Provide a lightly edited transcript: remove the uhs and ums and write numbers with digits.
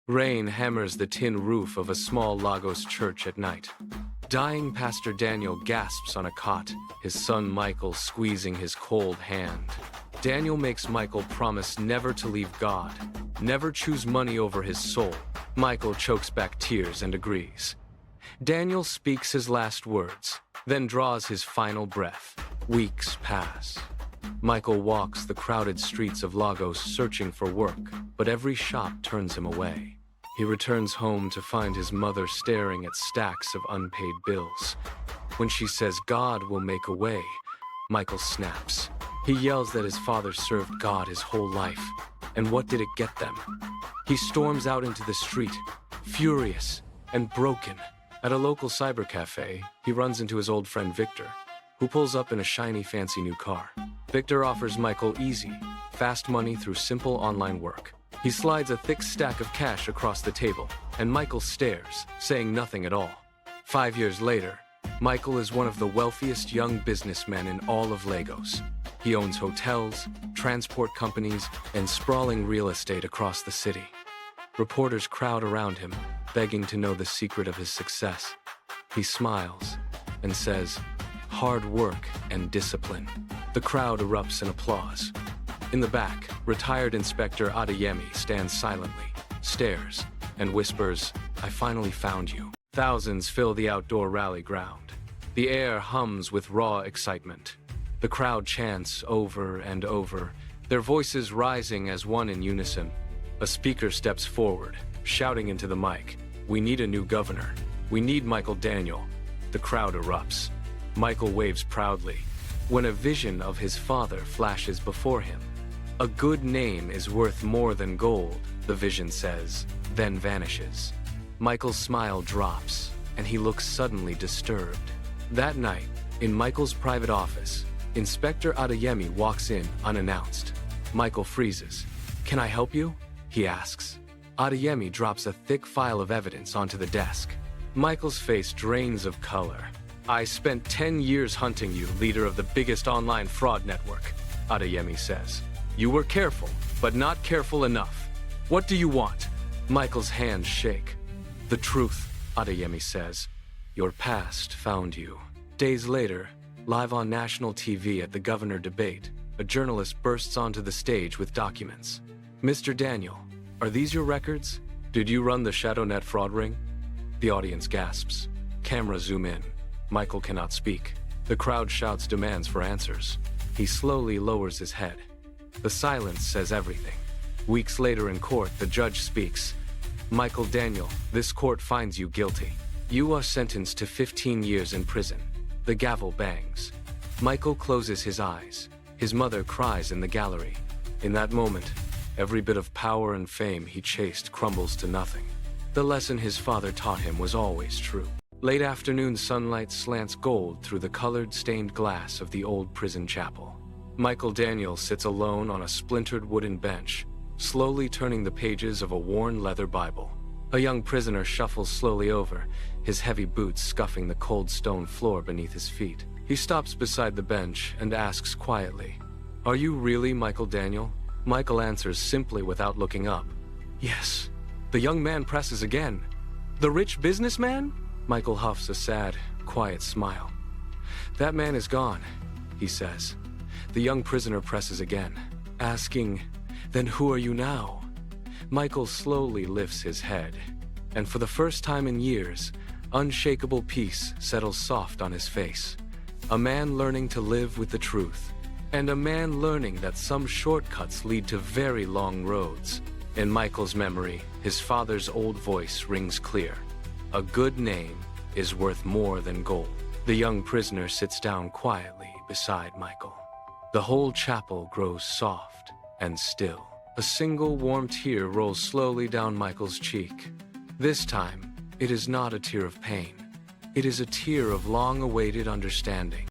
Rain hammers the tin roof of a small Lagos church at night. Dying Pastor Daniel gasps on a cot, his son Michael squeezing his cold hand. Daniel makes Michael promise never to leave God, never choose money over his soul. Michael chokes back tears and agrees. Daniel speaks his last words, then draws his final breath. Weeks pass. Michael walks the crowded streets of Lagos searching for work, but every shop turns him away. He returns home to find his mother staring at stacks of unpaid bills. When she says God will make a way, Michael snaps. He yells that his father served God his whole life. And what did it get them? He storms out into the street, furious and broken. At a local cyber cafe, he runs into his old friend Victor, who pulls up in a shiny, fancy new car. Victor offers Michael easy, fast money through simple online work. He slides a thick stack of cash across the table, and Michael stares, saying nothing at all. 5 years later, Michael is one of the wealthiest young businessmen in all of Lagos. He owns hotels, transport companies, and sprawling real estate across the city. Reporters crowd around him, begging to know the secret of his success. He smiles and says, "Hard work and discipline." The crowd erupts in applause. In the back, retired Inspector Adeyemi stands silently, stares, and whispers, "I finally found you." Thousands fill the outdoor rally ground. The air hums with raw excitement. The crowd chants over and over, their voices rising as one in unison. A speaker steps forward, shouting into the mic, "We need a new governor. We need Michael Daniel." The crowd erupts. Michael waves proudly. When a vision of his father flashes before him, "A good name is worth more than gold," the vision says, then vanishes. Michael's smile drops, and he looks suddenly disturbed. That night, in Michael's private office, Inspector Adeyemi walks in unannounced. Michael freezes. "Can I help you?" he asks. Adeyemi drops a thick file of evidence onto the desk. Michael's face drains of color. "I spent 10 years hunting you, leader of the biggest online fraud network," Adeyemi says. "You were careful, but not careful enough. What do you want?" Michael's hands shake. "The truth," Adeyemi says. "Your past found you." Days later, live on national TV at the governor debate, a journalist bursts onto the stage with documents. "Mr. Daniel, are these your records? Did you run the ShadowNet fraud ring?" The audience gasps. Cameras zoom in. Michael cannot speak. The crowd shouts demands for answers. He slowly lowers his head. The silence says everything. Weeks later in court, the judge speaks. "Michael Daniel, this court finds you guilty. You are sentenced to 15 years in prison." The gavel bangs. Michael closes his eyes. His mother cries in the gallery. In that moment, every bit of power and fame he chased crumbles to nothing. The lesson his father taught him was always true. Late afternoon sunlight slants gold through the colored stained glass of the old prison chapel. Michael Daniel sits alone on a splintered wooden bench, slowly turning the pages of a worn leather Bible. A young prisoner shuffles slowly over, his heavy boots scuffing the cold stone floor beneath his feet. He stops beside the bench and asks quietly, "Are you really Michael Daniel?" Michael answers simply without looking up, "Yes." The young man presses again. "The rich businessman?" Michael huffs a sad, quiet smile. "That man is gone," he says. The young prisoner presses again, asking, "Then who are you now?" Michael slowly lifts his head, and for the first time in years, unshakable peace settles soft on his face. A man learning to live with the truth, and a man learning that some shortcuts lead to very long roads. In Michael's memory, his father's old voice rings clear. "A good name is worth more than gold." The young prisoner sits down quietly beside Michael. The whole chapel grows soft and still. A single warm tear rolls slowly down Michael's cheek. This time, it is not a tear of pain. It is a tear of long-awaited understanding.